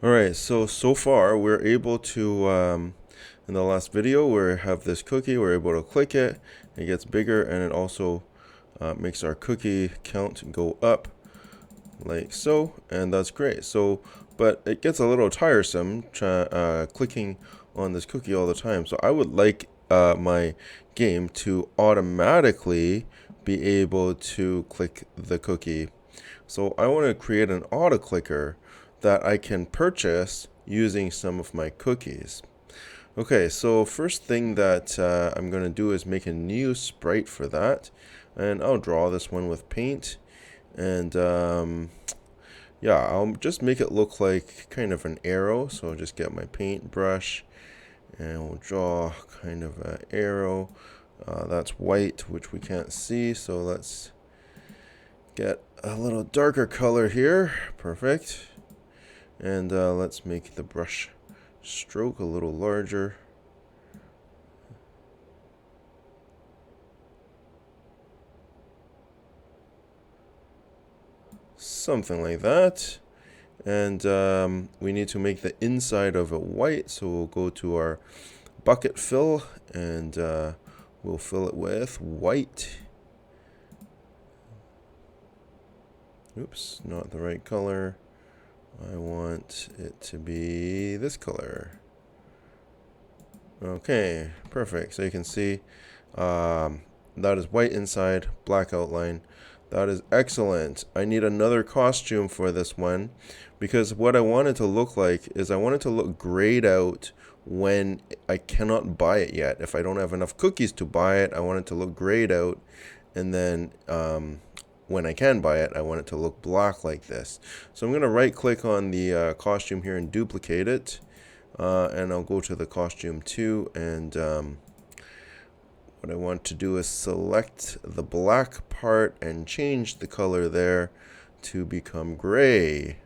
All right, so far we're able to, in the last video, we have this cookie, we're able to click it, it gets bigger, and it also makes our cookie count go up, like so, and that's great. So, but it gets a little tiresome clicking on this cookie all the time. So I would like my game to automatically be able to click the cookie. So I want to create an auto clicker that I can purchase using some of my cookies. Okay, so first thing that I'm going to do is make a new sprite for that. And I'll draw this one with paint. And yeah, I'll just make it look like kind of an arrow. So I'll just get my paintbrush and we'll draw kind of an arrow. That's white, which we can't see. So let's get a little darker color here. Perfect. And let's make the brush stroke a little larger. Something like that. And we need to make the inside of it white, so we'll go to our bucket fill and we'll fill it with white. Oops, not the right color. I want it to be this color. Okay, perfect. So you can see that is white inside, black outline. That is excellent. I need another costume for this one because what I want it to look like is I want it to look grayed out when I cannot buy it yet. If I don't have enough cookies to buy it, I want it to look grayed out, and then when I can buy it, I want it to look black like this. So I'm going to right click on the costume here and duplicate it. And I'll go to the costume 2, and what I want to do is select the black part and change the color there to become gray.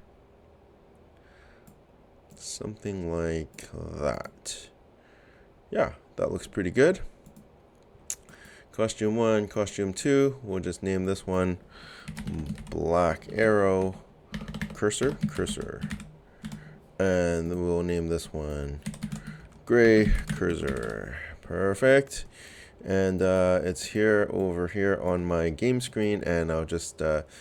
Something like that. Yeah, that looks pretty good. Costume 1, costume 2, we'll just name this one Black Arrow Cursor. And then we'll name this one Gray Cursor. Perfect. And it's here over here on my game screen, and I'll just it's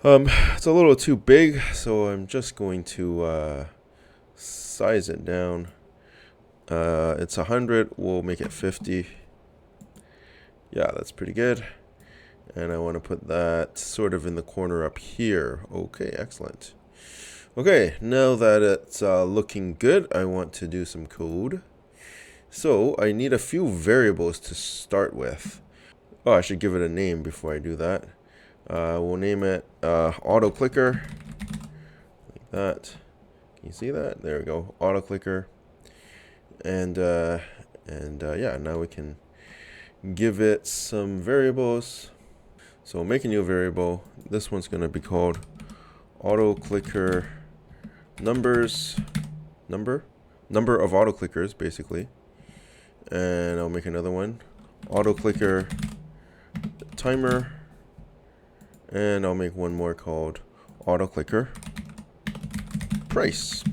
a little too big, so I'm just going to size it down. It's 100, we'll make it 50. Yeah, that's pretty good. And I want to put that sort of in the corner up here. Okay, excellent. Okay, now that it's looking good, I want to do some code. So I need a few variables to start with. Oh, I should give it a name before I do that. We'll name it auto clicker, like that. Can you see that? There we go, auto clicker. And yeah, now we can give it some variables. So we'll make a new variable. This one's going to be called auto clicker number of auto clickers, basically. And I'll make another one, auto clicker timer, and I'll make one more called auto clicker price.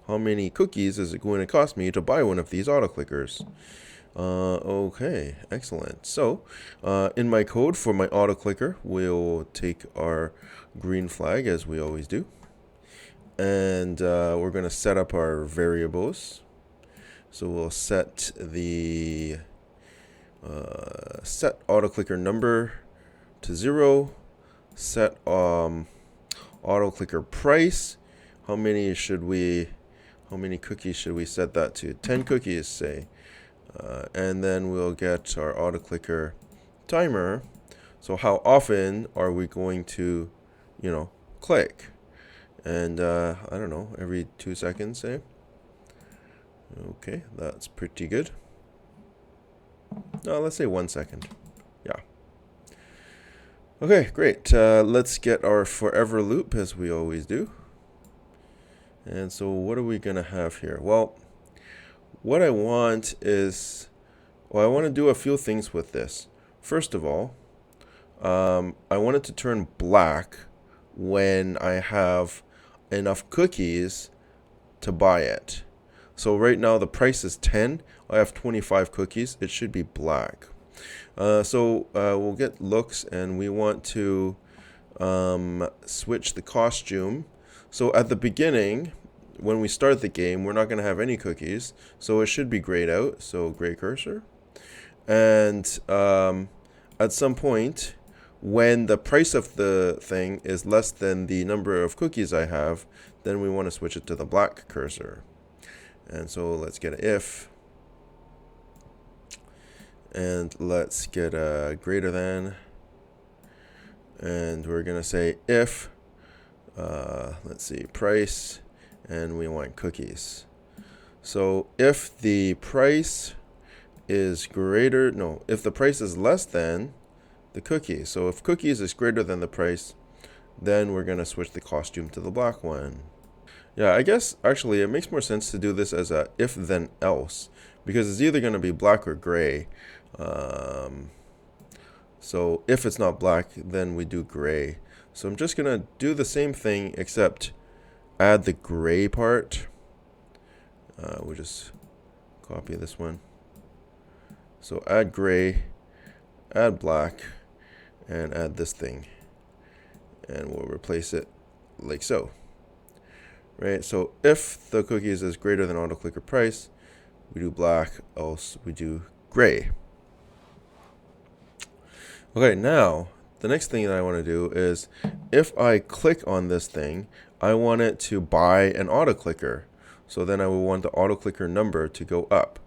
How many cookies is it going to cost me to buy one of these auto clickers? Okay, excellent. So in my code for my auto clicker, we'll take our green flag as we always do, and we're going to set up our variables. So we'll set the set auto clicker number to 0, set auto clicker price. How many cookies should we set that to? 10 cookies, say. And then we'll get our auto clicker timer. So how often are we going to, click? And I don't know, every 2 seconds, say. Okay, that's pretty good. No, let's say 1 second. Yeah. Okay, great. Let's get our forever loop as we always do. And so what are we going to have here? Well, what I want is, I want to do a few things with this. First of all, I want it to turn black when I have enough cookies to buy it. So right now the price is 10. I have 25 cookies. It should be black. We'll get looks, and we want to switch the costume. So at the beginning, when we start the game, we're not going to have any cookies. So it should be grayed out. So gray cursor. And at some point, when the price of the thing is less than the number of cookies I have, then we want to switch it to the black cursor. And so let's get an if. And let's get a greater than. And we're going to say if, let's see, price, and we want cookies. So if the price is greater, no, if the price is less than the cookie. So if cookies is greater than the price, then we're going to switch the costume to the black one. Yeah, I guess actually it makes more sense to do this as a if then else, because it's either going to be black or gray. So if it's not black, then we do gray. So I'm just going to do the same thing except add the gray part. We'll just copy this one. So add gray, add black, and add this thing. And we'll replace it like so. Right, so if the cookies is greater than AutoClicker price, we do black, else we do gray. Okay, now the next thing that I want to do is if I click on this thing, I want it to buy an AutoClicker. So then I will want the AutoClicker number to go up.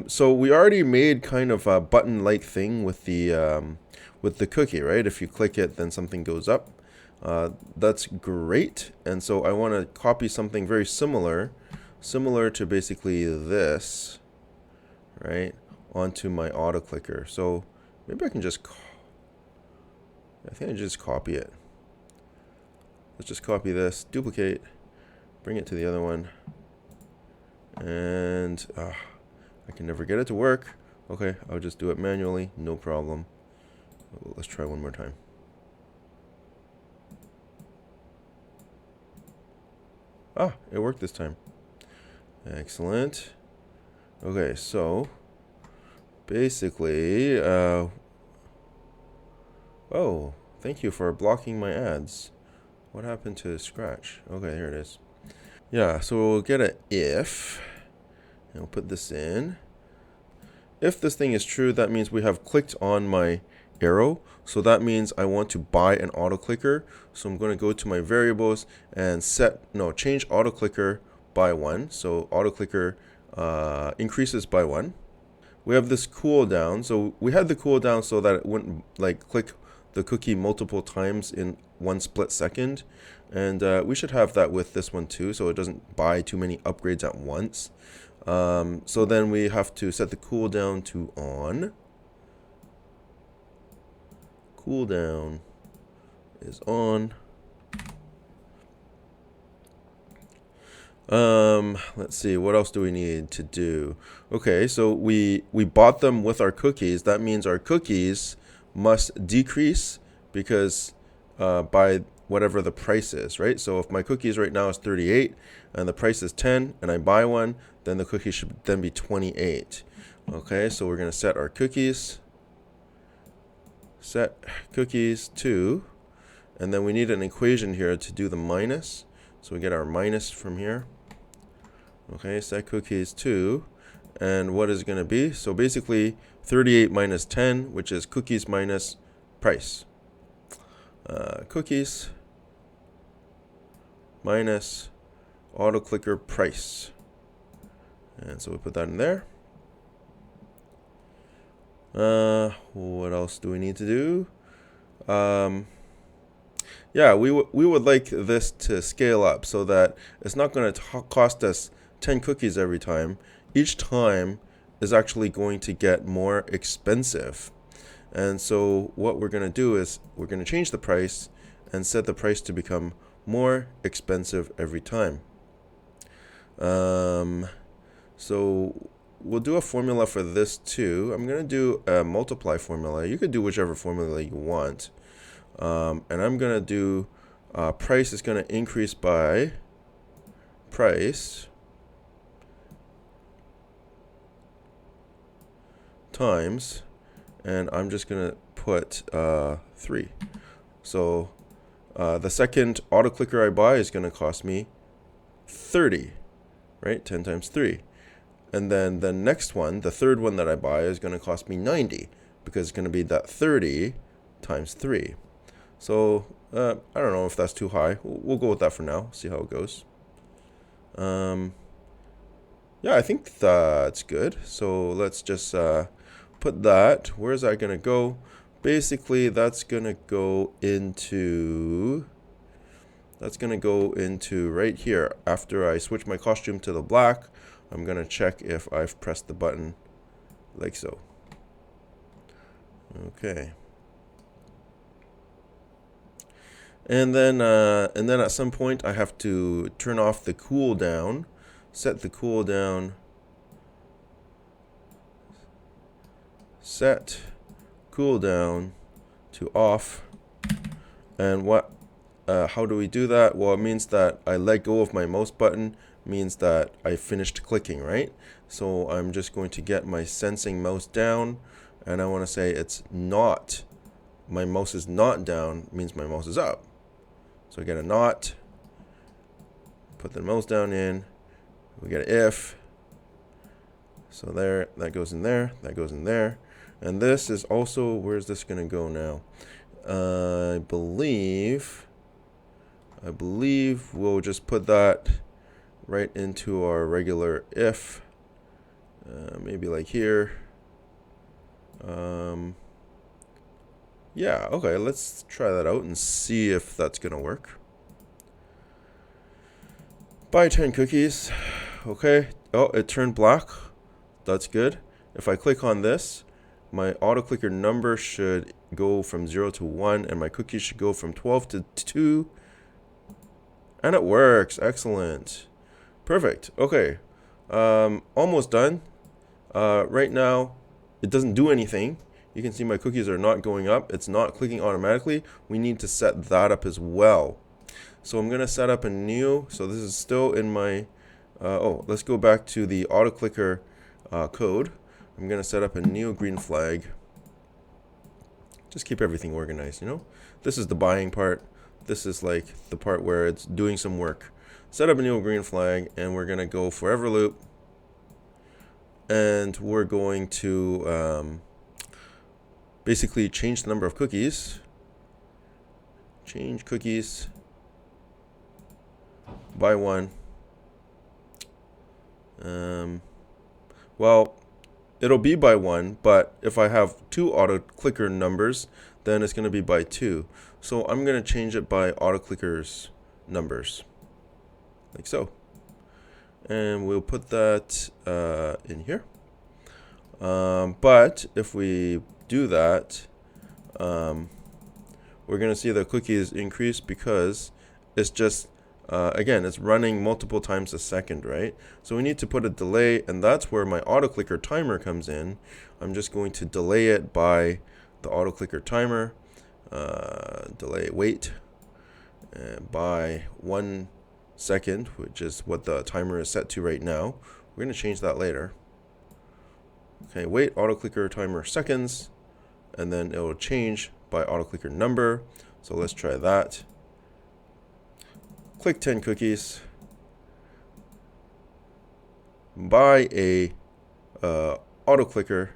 So we already made kind of a button-like thing with the cookie, right? If you click it, then something goes up. That's great. And so I want to copy something very similar to basically this, right, onto my AutoClicker. So maybe I can just, I think I just copy it. Let's just copy this, duplicate, bring it to the other one, and I can never get it to work. Okay, I'll just do it manually, no problem. Let's try one more time. Ah, it worked this time. Excellent. Okay, so basically, oh, thank you for blocking my ads. What happened to Scratch? Okay, here it is. Yeah, so we'll get an if, and we'll put this in. If this thing is true, that means we have clicked on my arrow. So that means I want to buy an AutoClicker. So I'm going to go to my variables and change AutoClicker by 1. So AutoClicker increases by 1. We have this cooldown. So we had the cooldown so that it wouldn't like click the cookie multiple times in 1 split second. And we should have that with this one too, so it doesn't buy too many upgrades at once. So then we have to set the cooldown to on. Cooldown is on. Let's see, what else do we need to do? Okay, so we bought them with our cookies. That means our cookies must decrease because by whatever the price is, right? So if my cookies right now is 38 and the price is 10 and I buy one, then the cookie should then be 28. Okay, so we're going to set our cookies. Set cookies to, and then we need an equation here to do the minus. So we get our minus from here. Okay, set cookies to, and what is it going to be? So basically 38 minus 10, which is cookies minus price. Cookies minus AutoClicker price. And so we put that in there. What else do we need to do? Yeah, we would like this to scale up so that it's not going to cost us 10 cookies every time. Each time is actually going to get more expensive. And so what we're going to do is we're going to change the price and set the price to become more expensive every time. So we'll do a formula for this too. I'm going to do a multiply formula. You could do whichever formula you want. And I'm going to do price is going to increase by price times, and I'm just going to put 3. So the second auto clicker I buy is going to cost me 30, right? 10 times 3. And then the next one, the third one that I buy, is going to cost me 90, because it's going to be that 30 times 3. So I don't know if that's too high. We'll go with that for now. See how it goes. Yeah, I think that's good. So let's just put that. Where's that going to go? Basically, that's going to go into right here. After I switch my costume to the black, I'm going to check if I've pressed the button like so. Okay. And then at some point I have to turn off the cooldown, set the cooldown, set cooldown to off. And how do we do that? Well, it means that I let go of my mouse button, means that I finished clicking, right? So I'm just going to get my sensing mouse down, and I want to say it's not, my mouse is not down, means my mouse is up. So I get a not, put the mouse down in, we get an if, so there, that goes in there, that goes in there. And this is also, where's this going to go now? I believe we'll just put that right into our regular if, maybe like here. Yeah, okay, let's try that out and see if that's gonna work. Buy 10 cookies. Okay, oh, it turned black. That's good. If I click on this, my auto clicker number should go from 0 to 1, and my cookies should go from 12 to 2. And it works. Excellent. Perfect. Okay. Almost done. Right now, it doesn't do anything. You can see my cookies are not going up. It's not clicking automatically. We need to set that up as well. So I'm going to set up a new. So this is still in my... let's go back to the auto clicker code. I'm going to set up a new green flag. Just keep everything organized, you know. This is the buying part. This is like the part where it's doing some work. Set up a new green flag, and we're going to go forever loop. And we're going to basically change the number of cookies. Change cookies by 1. Well, it'll be by 1, but if I have 2 auto clicker numbers, then it's going to be by 2. So I'm going to change it by auto clickers numbers, like so. And we'll put that in here. But if we do that, we're going to see the cookies increase because it's just, again, it's running multiple times a second, right? So we need to put a delay, and that's where my auto clicker timer comes in. I'm just going to delay it by the auto clicker timer, delay wait by 1 second, which is what the timer is set to right now. We're going to change that later. Okay, wait auto clicker timer seconds, and then it will change by auto clicker number. So let's try that. Click 10 cookies. Buy a auto clicker.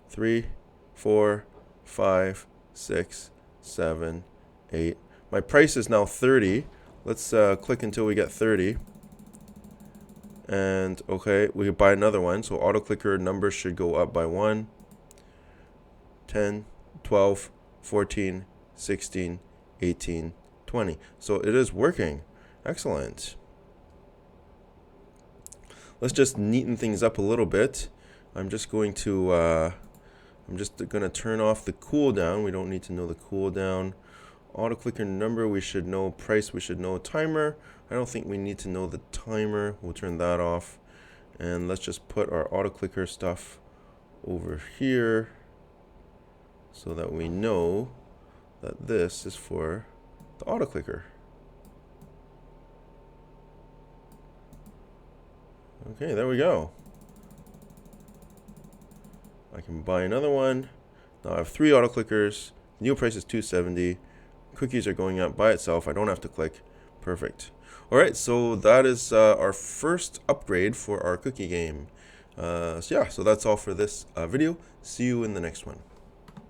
3, 4, 5, 6, 7, 8. My price is now 30. Let's click until we get 30. And okay, we can buy another one. So auto clicker numbers should go up by 1, 10, 12, 14, 16, 18, 20. So it is working. Excellent. Let's just neaten things up a little bit. I'm just going to turn off the cooldown. We don't need to know the cooldown. Auto clicker number, we should know. Price, we should know. Timer, I don't think we need to know the timer. We'll turn that off. And let's just put our auto clicker stuff over here so that we know that this is for the auto clicker. Okay, there we go. I can buy another one. Now I have 3 auto clickers. New price is $2.70. Cookies are going up by itself. I don't have to click. Perfect. Alright, so that is our first upgrade for our cookie game. So yeah, so that's all for this video. See you in the next one.